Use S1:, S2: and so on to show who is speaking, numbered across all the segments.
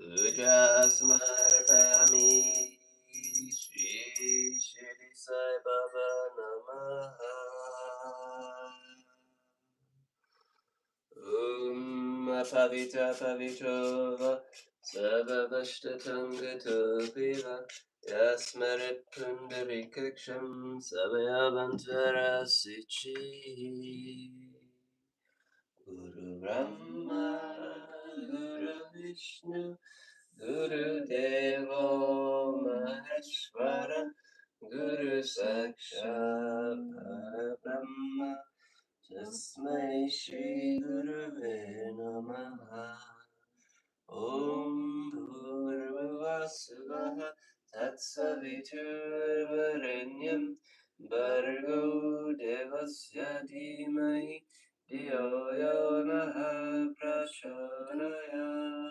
S1: Puja Smarpayami Shri Shri Sai Baba Namaha Pavitra Pavitro Sabhavashtatangato Viva Yasmarit Pundarikaksham Samayavantara Sichi Guru Brahma Guru Vishnu Gurudev Maheshwara Guru Sakshat Parabrahma Tasmai Shri Gurave Namaha Om Bhurvava Svaha Tatsaviturvarenyam Bhargo Devasya Dhimahi Dhiyo Yo Naha Prachodayat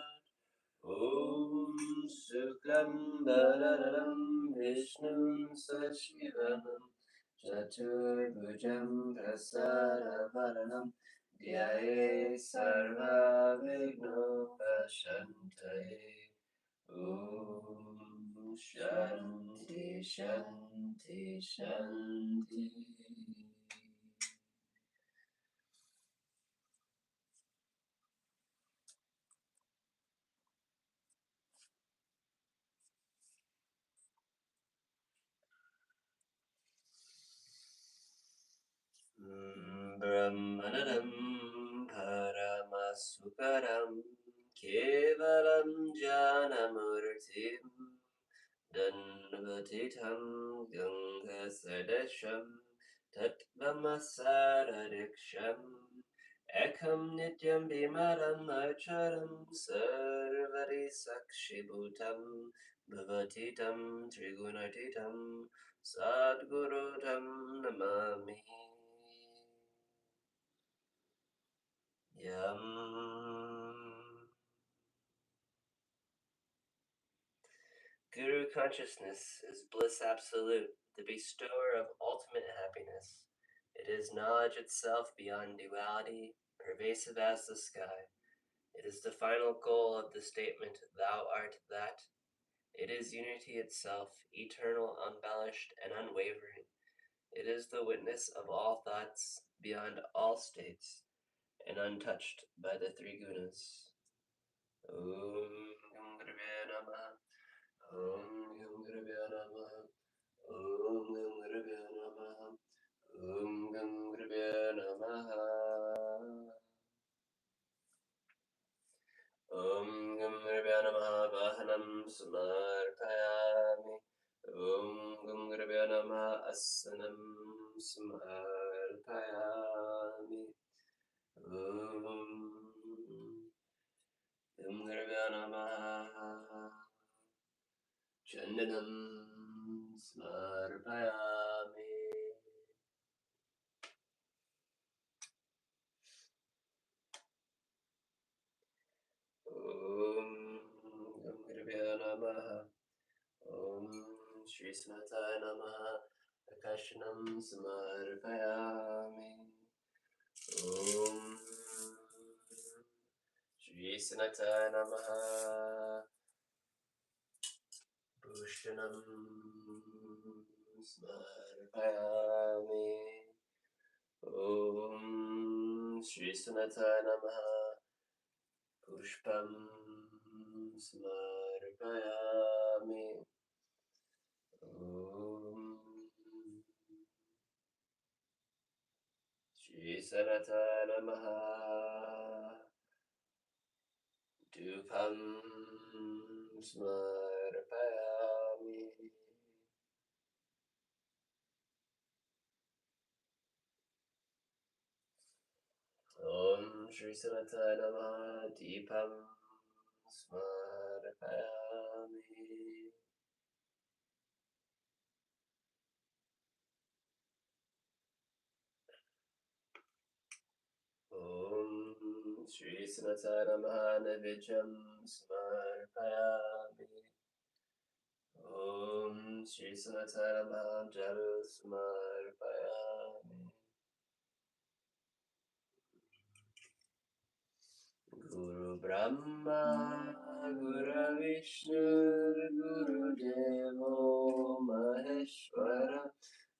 S1: Om Shuklam Balaram Vishnum Sashivanam Chaturbhujam Prasaravaranam Dhyaye Sarva Vigno Pashantaye Om Shanti Shanti Shanti Brahmanadam Paramasukaram Kevalam Janamurtim Danvatitam Gangasadesham Tattvamasaradiksham Ekam Nityam Bimaram Acharam Sarvari Sakshibhutam Bhavatitam Trigunatitam Sadgurutam Namami Yam Guru consciousness is bliss absolute, the bestower of ultimate happiness. It is knowledge itself beyond duality, pervasive as the sky. It is the final goal of the statement, Thou art that. It is unity itself, eternal, unembellished, and unwavering. It is the witness of all thoughts, beyond all states, and untouched by the three gunas. Om Gurubhyo Namaha. Om Gurubhyo Namaha. Om Gurubhyo Namaha. Om Gurubhyo Namaha. Om Gurubhyo Namaha. Vahanam Samarpayami. Om Gurubhyo Namaha. Asanam Samarpayami. Om Gurubhyo Namaha. Chandanam Smarpayami. Om Gurubhyo Namaha. Om Shri Sanataya Namaha. Akashanam Samarpayami. Om Shri Sanataya Namaha. Bhushanam Smarpayami. Om Shri Sanataya Namaha. Pushpam Smarpayami. Om Shri Sanataya Namaha. Dupam Smarpayami. Om Shri Sanataya Namaha. Deepam Smarpayami. Om Shri Sanataya Namaha. Navijam Smarpayami. Om Shri Sanataya Namaha. Jalu Smarpayami. Guru Brahma Guru Gurudevo Maheshwara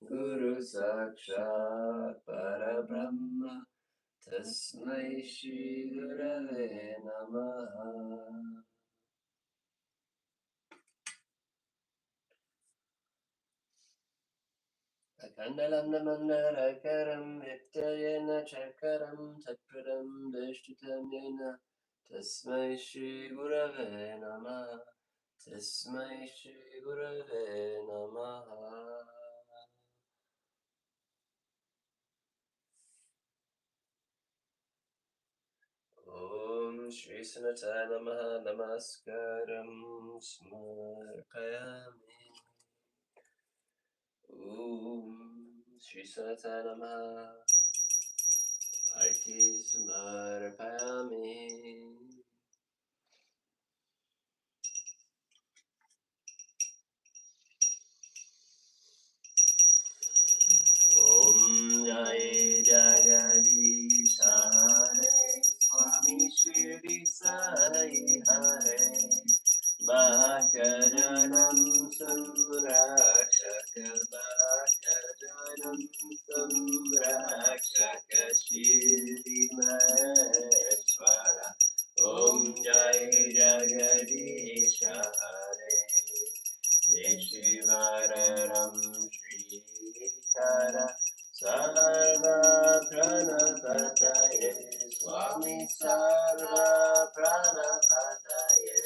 S1: Guru Sakshat Parabrahma Tasmai Shri Gurave Namaha. Akandalandamandalakaram Vittayena Chakaram Tatpradam Vishtutamyena Tasmai Shri Gurave Namaha. Tasmai Shri Gurave Namaha. Om Shri Sanatana Namaha Namaskaram Smarpayami. Om Shri Sanatana Namaha Arti Smarpayami. Om Jai Jagadish Hare Swami Shirdi Sai Hare Bhakajanam Samrakshaka Bhakajanam Samrakshaka Shirdi Maheshwara Om Jai Jagadish Hare Vishivararam Shrikara Sarva Pranapataye Swami Sarva Pranapataye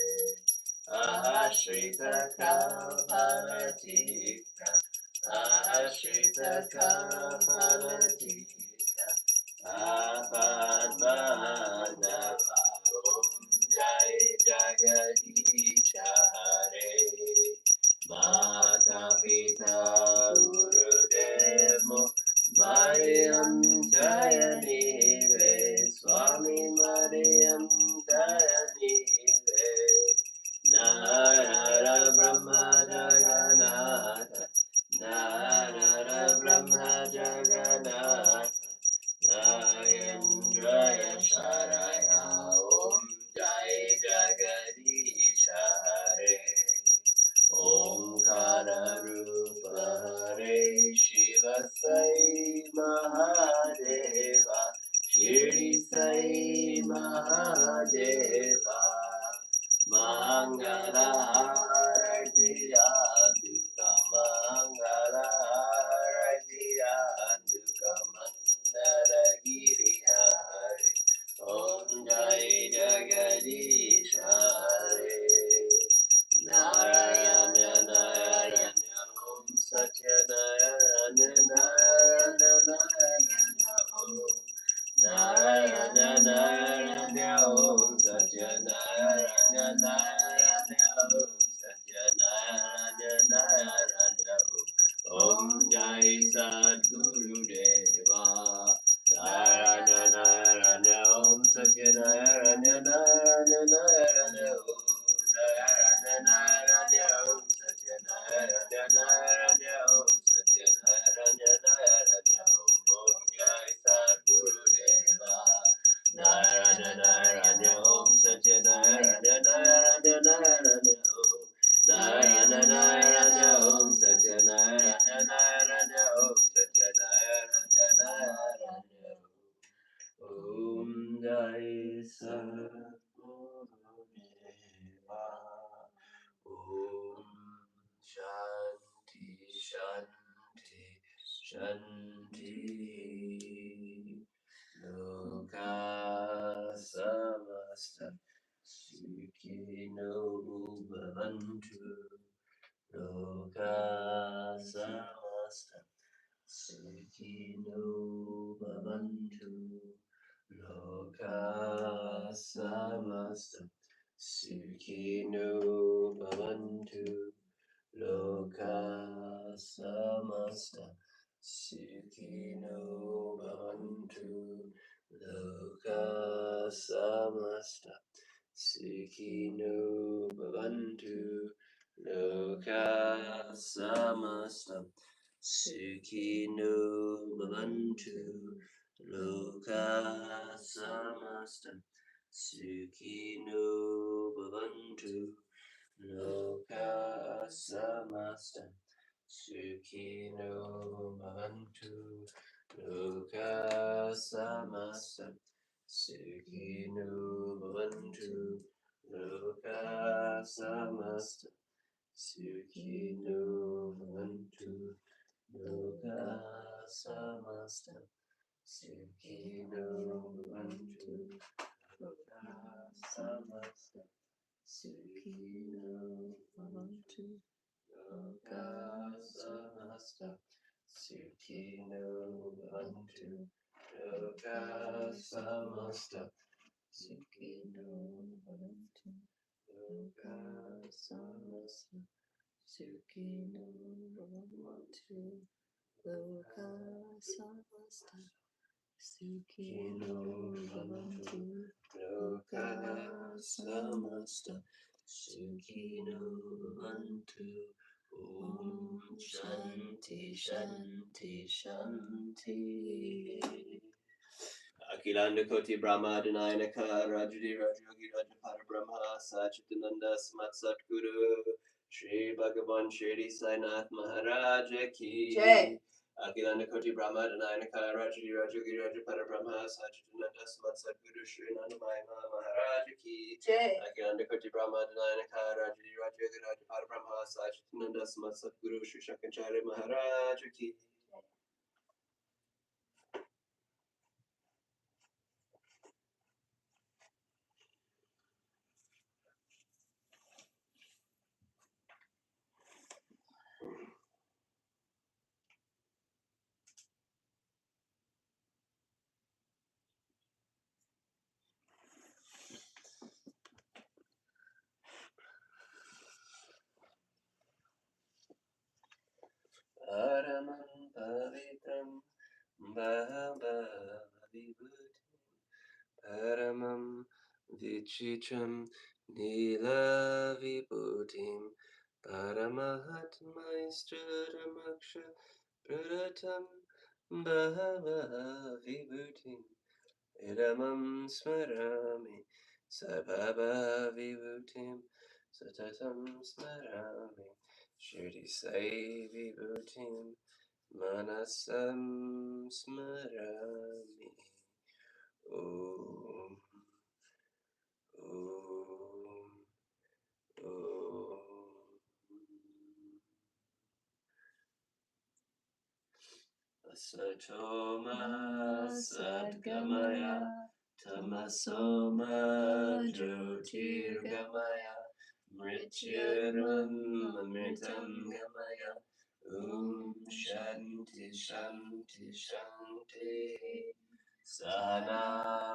S1: Ashrita Kapalatika Ashrita Kapalatika Apadmanava Om Jai Jagadish Hare Mata Pita Gurudev Mariam Jayanive Swami Mariam Jayanive Narara Brahma Jagannatha Narara Brahma Jagannatha Nayendraya Sharaya Om Jai Jagadish Hare Omkara Rupa Hare Shiva Sai Mahadeva Shirdi Sai Mahadeva Mangala Harati Aduka Mangala Harati Aduka Mandala Giri Hare Om Jai Jagadish Hare Narayana Narayana Om Satya Narayana Narayana Narayana Om Narayana Narayana Om Satya Narayana Narayana Om Satya Narayana Narayana Om Jai Sadguru Deva Narayana Narayana Om Satya Narayana Narayana Narayana Om Narayana Om Satya Narayana Narayana Om Satya Narayana Narayana Om Jai Sadguru Deva Narayana Narayana Om Satya Narayana Narayana Narayana Om Narayana Narayana Om Satya Narayana Narayana Om Satya Narayana Narayana Om Jai Sadguru Deva Om Shanti Shanti Shanti Loka Samasta Sukhino Bhavantu Loka Samasta Sukhino Bhavantu Loka Samasta Sukhino Bhavantu Loka Samasta Sukhino Bhavantu Loka Samasta Sukhino Bhavantu Loka Samasta Sukhino Bhavantu Loka Samasta Sukhino Bhavantu Loka samasta Sukhino bhavantu. Loka samasta Sukhino bhavantu. Loka samasta Sukhino bhavantu. Loka samasta Sukhino bhavantu. Loka samasta Sukhino bhavantu. Loka samasta Sukhino bhavantu. Loka samasta Sukhino bhavantu. Loka samasta Sukhino bhavantu. Loka samasta Sukhino bhavantu. Loka samasta Sukhino bhavantu. Om Shanti Shanti Shanti. Akilanda Koti Brahma Dinayanaka Rajadi Rajogi Rajapada Brahma Sachitananda Smat Satguru Shri Bhagavan Shirdi Sainath Maharaj Ki Jai. Akilanda Koti Brahma Dinayanaka Rajadi Rajogi Rajapada Brahma Sachitananda Smat Satguru Shri Nandamaya Maharaj Ki Jai. Akilanda Koti Brahma Dinayanaka Rajadi Rajogi Rajapada Brahma Sachitananda Smat Satguru Shri Shankaracharya Maharaj Ki. Paramam pavitram bhavavibhutim Paramam vichicham nila vibhutim Paramahatmaistramaksha pradatam bhavavibhutim Idamam smarami sabhavavibhutim Satatam smarami Shirdi Sai vibhutim Manasam smarami. Om. Om. Om. Asatoma Sadgamaya Tamasoma Jyotirgamaya Mrityunam Amritam Gamaya. Shanti Shanti Shanti. Sahana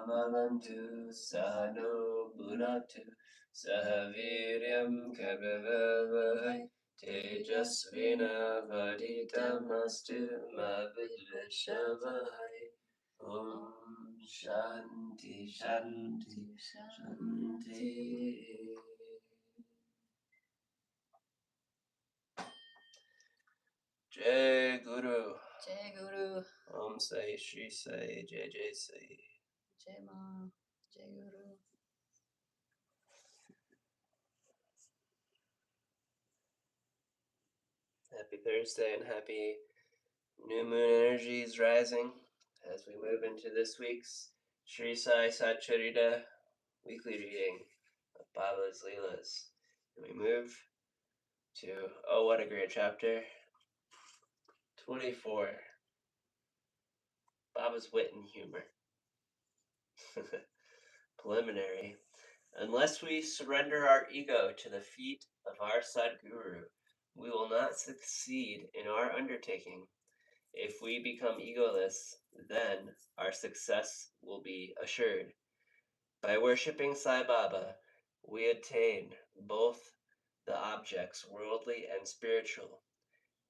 S1: Bhavantu Sahano Bhunatu Sahaviryam Karbhavavahai Tejasvina Vaditamastu Ma Vidvishavahai. Om Shanti Shanti Shanti. Jai Guru. Jai Guru. Om Sai Shri Sai Jai Jai Sai. Jai Ma. Jai Guru. Happy Thursday and happy new moon energies rising as we move into this week's Shri Sai Satcharita weekly reading of Baba's Leelas. And we move to, oh, what a great chapter, 24, Baba's wit and humor. Preliminary. Unless we surrender our ego to the feet of our Sadguru, we will not succeed in our undertaking. If we become egoless, then our success will be assured. By worshipping Sai Baba, we attain both the objects worldly and spiritual,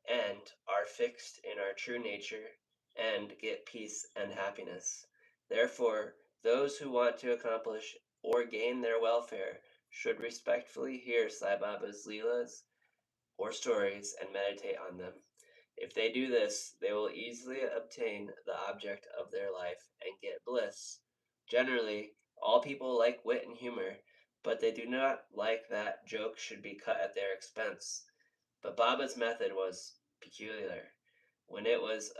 S1: and are fixed in our true nature, and get peace and happiness. Therefore, those who want to accomplish or gain their welfare should respectfully hear Sai Baba's Leelas or stories and meditate on them. If they do this, they will easily obtain the object of their life and get bliss. Generally, all people like wit and humor, but they do not like that jokes should be cut at their expense. But Baba's method was peculiar. When it was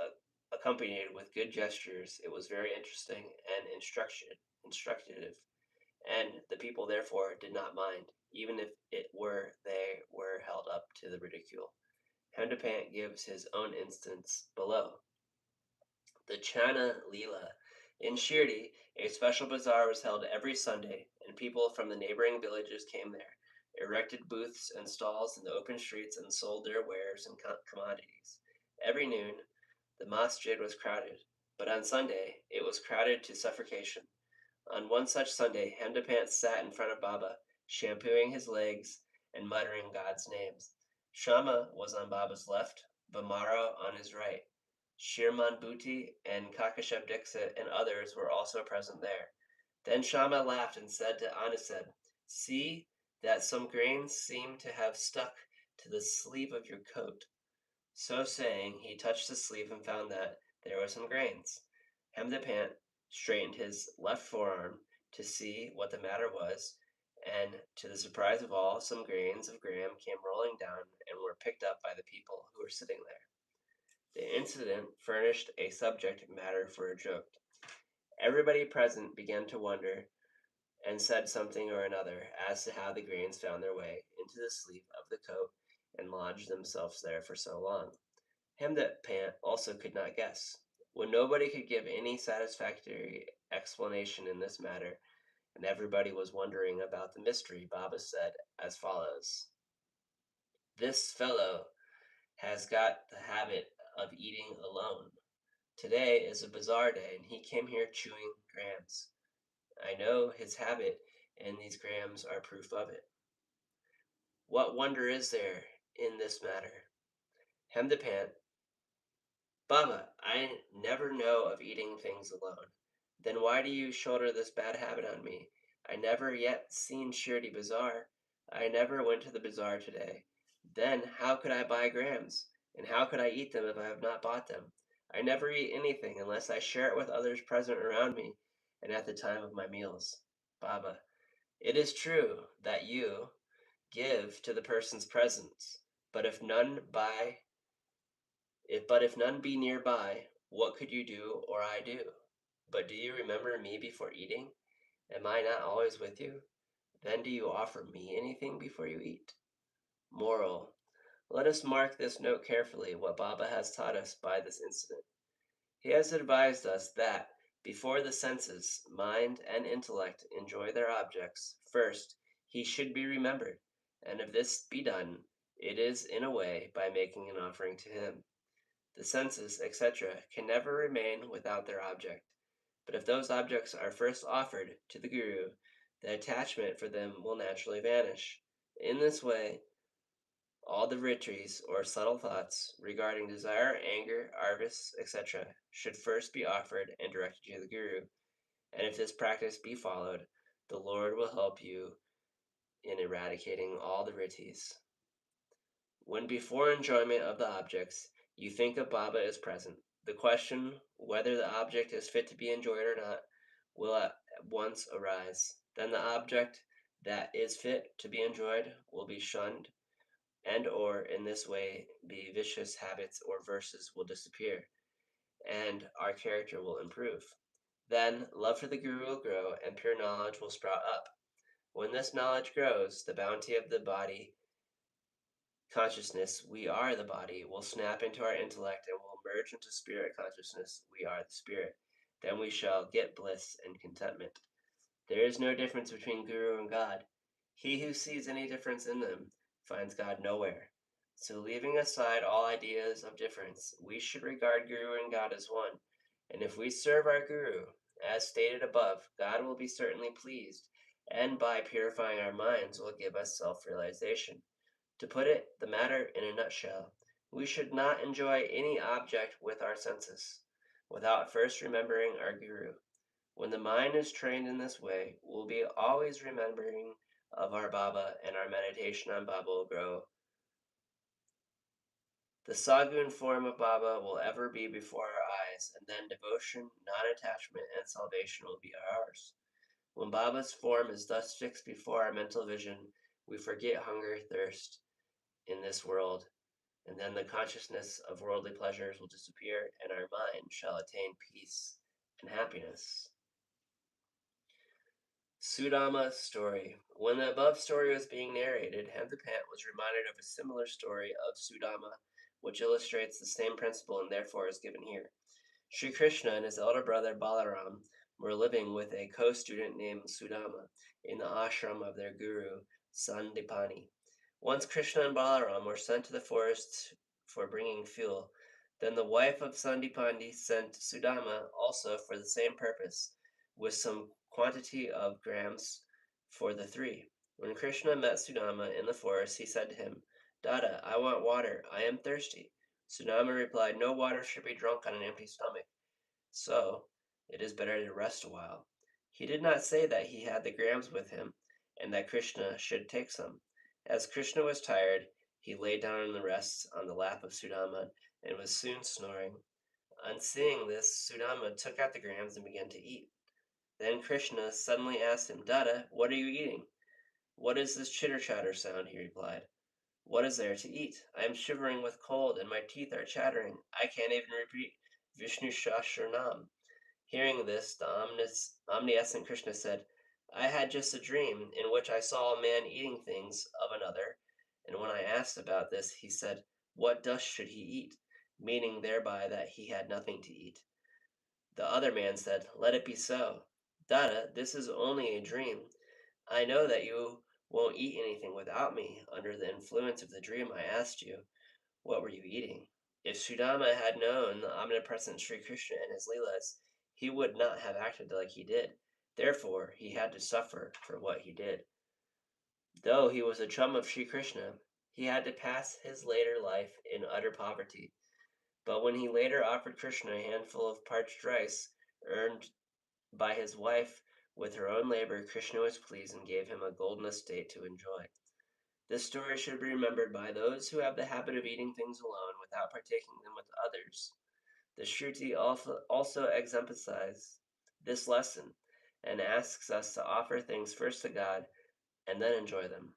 S1: accompanied with good gestures, it was very interesting and instructive, and the people therefore did not mind, even if they were held up to the ridicule. Hemdapant gives his own instance below. The Chana Lela. In Shirdi, a special bazaar was held every Sunday, and people from the neighboring villages came there, erected booths and stalls in the open streets, and sold their wares and commodities. Every noon, the masjid was crowded, but on Sunday it was crowded to suffocation. On one such Sunday, Hemdapant sat in front of Baba, shampooing his legs and muttering God's names. Shama was on Baba's left, Vamara on his right. Shirman Bhuti and Kakashab Dixit and others were also present there. Then Shama laughed and said to Anused, "See that some grains seem to have stuck to the sleeve of your coat." So saying, he touched the sleeve and found that there were some grains. Hemdapant straightened his left forearm to see what the matter was, and to the surprise of all, some grains of gram came rolling down and were picked up by the people who were sitting there. The incident furnished a subject matter for a joke. Everybody present began to wonder and said something or another as to how the grains found their way into the sleeve of the coat and lodged themselves there for so long. Hemdapant also could not guess. When nobody could give any satisfactory explanation in this matter, and everybody was wondering about the mystery, Baba said as follows: "This fellow has got the habit of eating alone. Today is a bazaar day, and he came here chewing grams. I know his habit, and these grams are proof of it. What wonder is there in this matter?" Hemdapant: "Baba, I never know of eating things alone. Then why do you shoulder this bad habit on me? I never yet seen Shirdi Bazaar. I never went to the bazaar today. Then how could I buy grams? And how could I eat them if I have not bought them? I never eat anything unless I share it with others present around me and at the time of my meals." Baba: "It is true that you give to the persons present, but if none be nearby, what could you do or I do? But do you remember me before eating? Am I not always with you? Then do you offer me anything before you eat?" Moral: let us mark this note carefully, what Baba has taught us by this incident. He has advised us that, before the senses, mind, and intellect enjoy their objects, first he should be remembered, and if this be done, it is in a way by making an offering to him. The senses, etc., can never remain without their object, but if those objects are first offered to the Guru, the attachment for them will naturally vanish. In this way, all the vrittis, or subtle thoughts, regarding desire, anger, avarice, etc., should first be offered and directed to the Guru, and if this practice be followed, the Lord will help you in eradicating all the vrittis. When before enjoyment of the objects, you think of Baba as present, the question whether the object is fit to be enjoyed or not will at once arise. Then the object that is fit to be enjoyed will be shunned, and or in this way the vicious habits or verses will disappear, and our character will improve. Then love for the Guru will grow, and pure knowledge will sprout up. When this knowledge grows, the bounty of the body consciousness, we are the body, will snap into our intellect and will merge into spirit consciousness, we are the spirit. Then we shall get bliss and contentment. There is no difference between Guru and God. He who sees any difference in them finds God nowhere. So, leaving aside all ideas of difference, we should regard Guru and God as one. And if we serve our Guru, as stated above, God will be certainly pleased, and by purifying our minds will give us self-realization. To put it, the matter in a nutshell, we should not enjoy any object with our senses, without first remembering our Guru. When the mind is trained in this way, we'll be always remembering of our Baba, and our meditation on Baba will grow. The Sagun form of Baba will ever be before our eyes, and then devotion, non-attachment, and salvation will be ours. When Baba's form is thus fixed before our mental vision, we forget hunger, thirst in this world, and then the consciousness of worldly pleasures will disappear, and our mind shall attain peace and happiness. Sudama's story. When the above story was being narrated, Hemdapant was reminded of a similar story of Sudama, which illustrates the same principle and therefore is given here. Sri Krishna and his elder brother Balaram were living with a co-student named Sudama in the ashram of their guru, Sandipani. Once Krishna and Balaram were sent to the forest for bringing fuel. Then the wife of Sandipani sent Sudama also for the same purpose, with some quantity of grams for the three. When Krishna met Sudama in the forest, he said to him, Dada, I want water. I am thirsty. Sudama replied, No water should be drunk on an empty stomach, so it is better to rest a while. He did not say that he had the grams with him, and that Krishna should take some. As Krishna was tired, he lay down in the rest on the lap of Sudama and was soon snoring. On seeing this, Sudama took out the grams and began to eat. Then Krishna suddenly asked him, Dada, what are you eating? What is this chitter-chatter sound? He replied. What is there to eat? I am shivering with cold and my teeth are chattering. I can't even repeat Vishnu Shastranam. Hearing this, the omniscient Krishna said, I had just a dream in which I saw a man eating things of another, and when I asked about this, he said, What dust should he eat? Meaning thereby that he had nothing to eat. The other man said, Let it be so. Dada, this is only a dream. I know that you won't eat anything without me. Under the influence of the dream, I asked you, What were you eating? If Sudama had known the omnipresent Sri Krishna and his Leelas, he would not have acted like he did. Therefore, he had to suffer for what he did. Though he was a chum of Sri Krishna, he had to pass his later life in utter poverty. But when he later offered Krishna a handful of parched rice earned by his wife with her own labor, Krishna was pleased and gave him a golden estate to enjoy. This story should be remembered by those who have the habit of eating things alone without partaking them with others. The Shruti also exemplifies this lesson and asks us to offer things first to God and then enjoy them.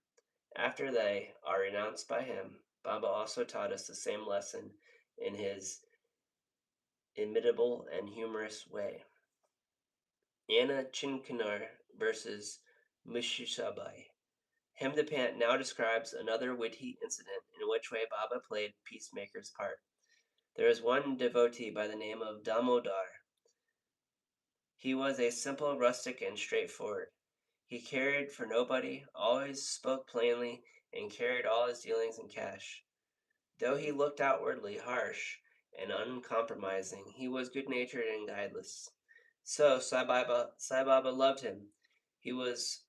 S1: After they are renounced by Him, Baba also taught us the same lesson in his imitable and humorous way. Anna Chinkanar versus Mishishabai. Hemdapant now describes another witty incident in which way Baba played peacemaker's part. There is one devotee by the name of Damodar. He was a simple rustic and straightforward. He cared for nobody, always spoke plainly, and carried all his dealings in cash. Though he looked outwardly harsh and uncompromising, he was good-natured and guideless. So Sai Baba loved him. He was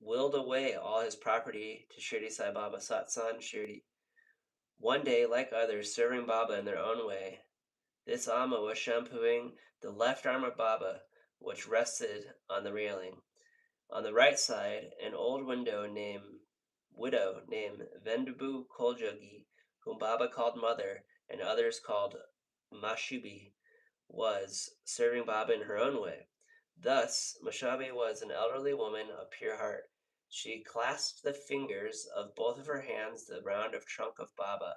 S1: willed away all his property to Shirdi Sai Baba Satsan Shirdi. One day, like others, serving Baba in their own way, this Amma was shampooing the left arm of Baba, which rested on the railing. On the right side, an old widow named Vendubu Koljogi, whom Baba called mother and others called Mashubi, was serving Baba in her own way. Thus, Mashabi was an elderly woman of pure heart. She clasped the fingers of both of her hands the round of trunk of Baba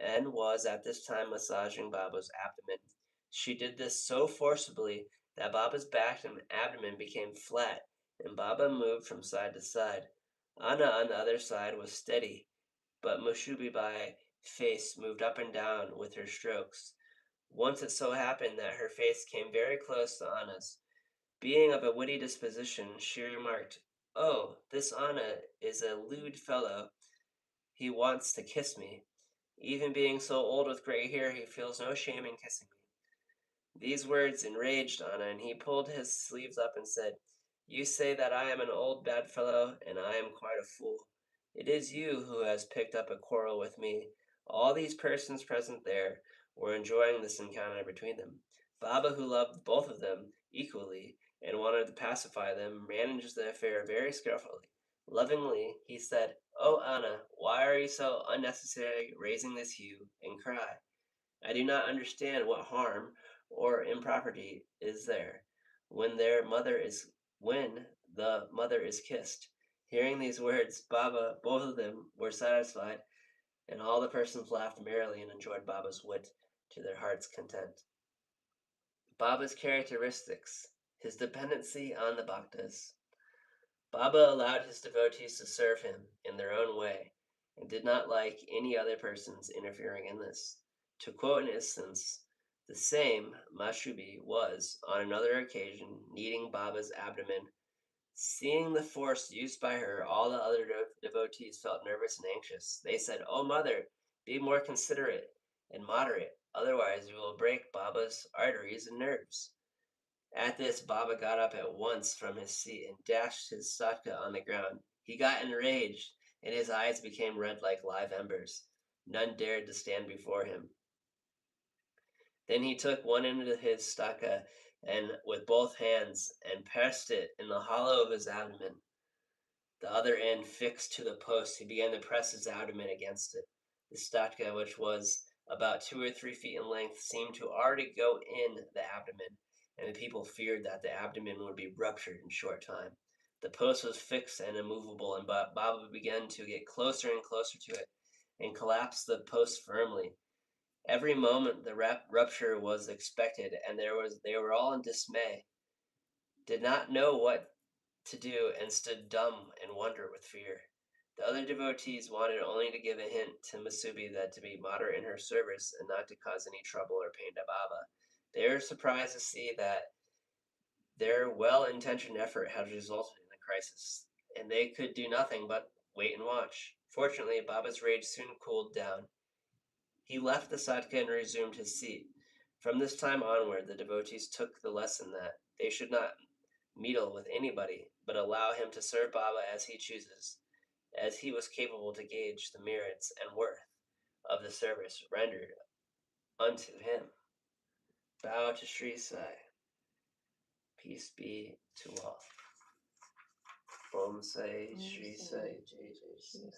S1: and was at this time massaging Baba's abdomen. She did this so forcibly that Baba's back and abdomen became flat, and Baba moved from side to side. Anna on the other side was steady, but Mushubibai face moved up and down with her strokes. Once it so happened that her face came very close to Anna's. Being of a witty disposition, she remarked, Oh, this Anna is a lewd fellow. He wants to kiss me. Even being so old with gray hair, he feels no shame in kissing me. These words enraged Anna, and he pulled his sleeves up and said, You say that I am an old bad fellow, and I am quite a fool. It is you who has picked up a quarrel with me. All these persons present there were enjoying this encounter between them. Baba, who loved both of them equally and wanted to pacify them, managed the affair very skillfully. Lovingly, he said, Oh, Anna, why are you so unnecessarily raising this hue and cry? I do not understand what harm or impropriety is there when their mother is when the mother is kissed. Hearing these words, Baba, both of them, were satisfied, and all the persons laughed merrily and enjoyed Baba's wit to their heart's content. Baba's characteristics, his dependency on the bhaktas. Baba allowed his devotees to serve him in their own way and did not like any other persons interfering in this. To quote an instance, the same Mashubi was, on another occasion, kneading Baba's abdomen. Seeing the force used by her, all the other devotees felt nervous and anxious. They said, "Oh, mother, be more considerate and moderate, otherwise you will break Baba's arteries and nerves." At this, Baba got up at once from his seat and dashed his satka on the ground. He got enraged, and his eyes became red like live embers. None dared to stand before him. Then he took one end of his staka and with both hands and pressed it in the hollow of his abdomen. The other end fixed to the post, he began to press his abdomen against it. The staka, which was about 2 or 3 feet in length, seemed to already go in the abdomen, and the people feared that the abdomen would be ruptured in short time. The post was fixed and immovable, and Baba began to get closer and closer to it and collapsed the post firmly. Every moment the rupture was expected, and they were all in dismay, did not know what to do, and stood dumb in wonder with fear. The other devotees wanted only to give a hint to Masubi that to be moderate in her service and not to cause any trouble or pain to Baba. They were surprised to see that their well-intentioned effort had resulted in a crisis, and they could do nothing but wait and watch. Fortunately, Baba's rage soon cooled down. He left the sadhaka and resumed his seat. From this time onward, the devotees took the lesson that they should not meddle with anybody, but allow him to serve Baba as he chooses, as he was capable to gauge the merits and worth of the service rendered unto him. Bow to Sri Sai. Peace be to all. Om Sai, Sri Sai, Jai Jai Sai.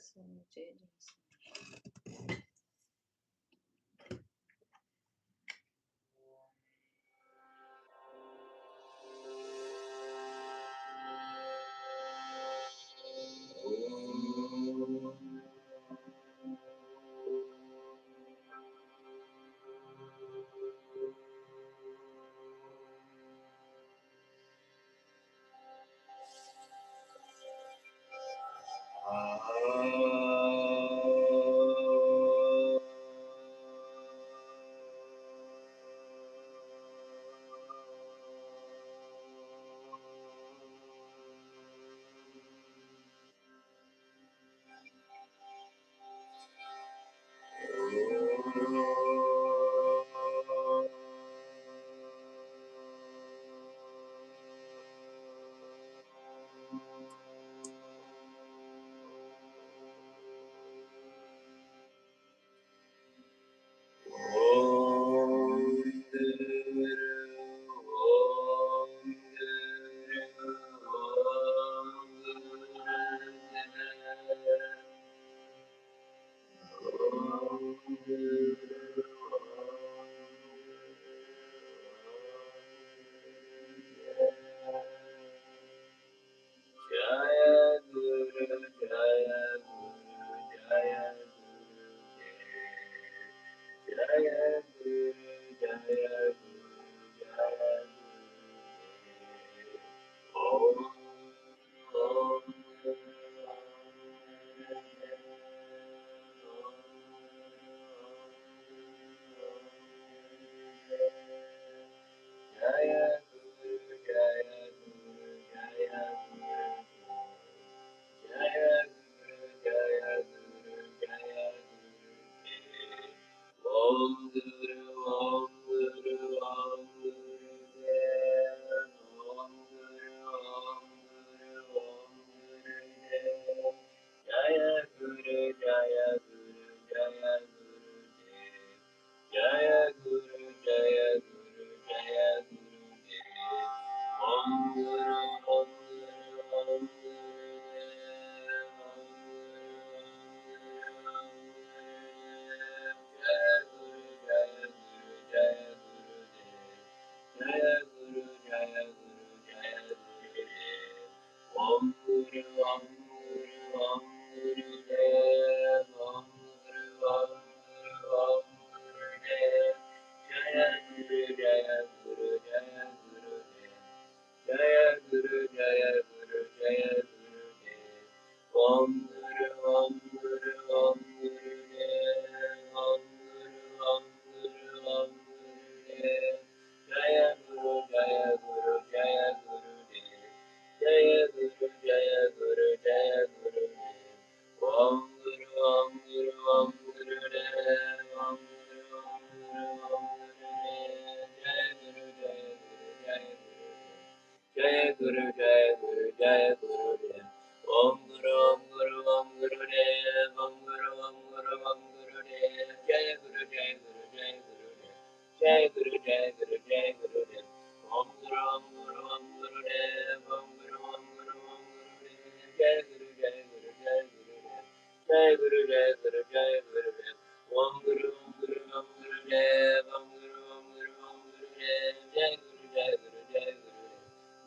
S1: Guru Jai Guru Jai Gurudev. Om Guru Om Guru Om Gurudev. Om Guru Om Guru Om Gurudev. Jai Guru Jai Guru Jai Gurudev.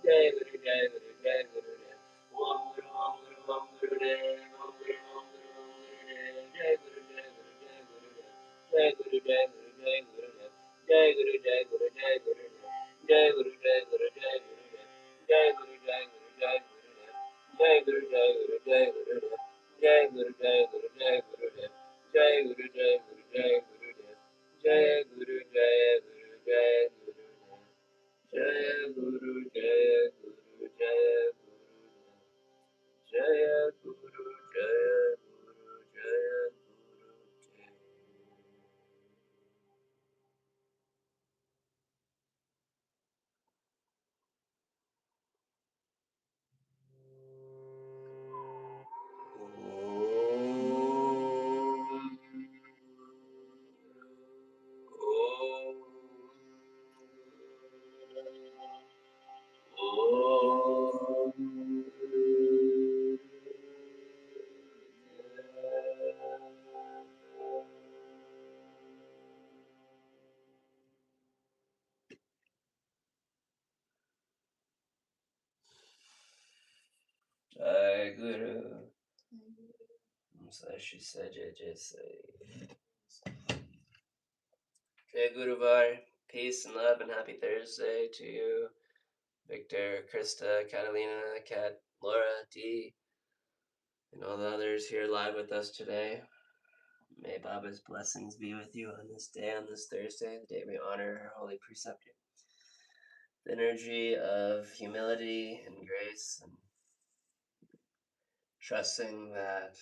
S1: Jai Guru Jai Guru Jai Gurudev. Om Guru Om Guru Om Gurudev. Om Guru Om Guru Om Gurudev. Jai Guru Jai Guru Jai Gurudev. Jai Guru Jai Guru Jai Gurudev. Jai Guru Jai Guru Jai Gurudev. Jai Guru Jai Guru Jai Gurudev. Jai Guru Jai Guru Jai Gurudev. Jai Guru Jai Guru Jai Gurudev. Jai Guru Jai Guru Jai Gurudev. Jai Guru Jai Guru Jai Gurudev. Jai Guru Jai Guru Jai Gurudev. Jai Guru Jai Guru Jai Gurudev. Jaya Guru Jaya Guru Jaya Guru Jai Guru. So she said, Jai Sai. Jai Guru Var. Peace and love and happy Thursday to you, Victor, Krista, Catalina, Kat, Laura, Dee, and all the others here live with us today. May Baba's blessings be with you on this day, on this Thursday, the day we honor our holy preceptor. The energy of humility and grace and trusting that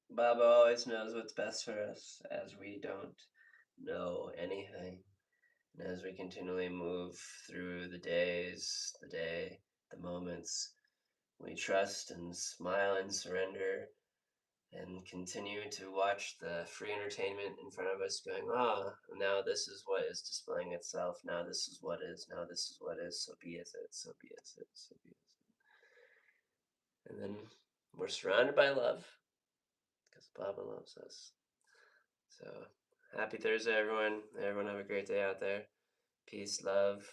S1: Baba always knows what's best for us as we don't know anything. And as we continually move through the days, the day, the moments, we trust and smile and surrender and continue to watch the free entertainment in front of us going, now this is what is displaying itself, now this is what is, now this is what is, so be as it, so be as it, so be as it. And then we're surrounded by love, because Baba loves us. So, happy Thursday, everyone. Everyone have a great day out there. Peace, love.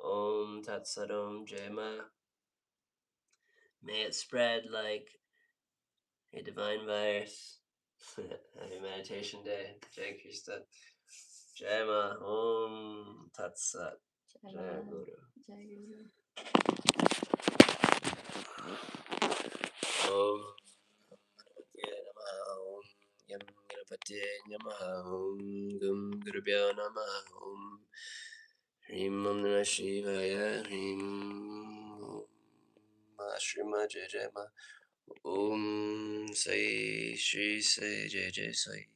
S1: Om Tat Sat Om Jai Ma. May it spread like a divine virus. Happy meditation day. Jai Krista. Jai Ma. Om Tat Sat. Jai Guru. Jai Guru. Om Yam Ganapati Namaha Om Gum Gurubhyo Namaha Om Hrim Om Namah Shivaya Hrim Om Ma Shrima Jai Jai Ma Om Sai Shri Sai Jai Jai Sai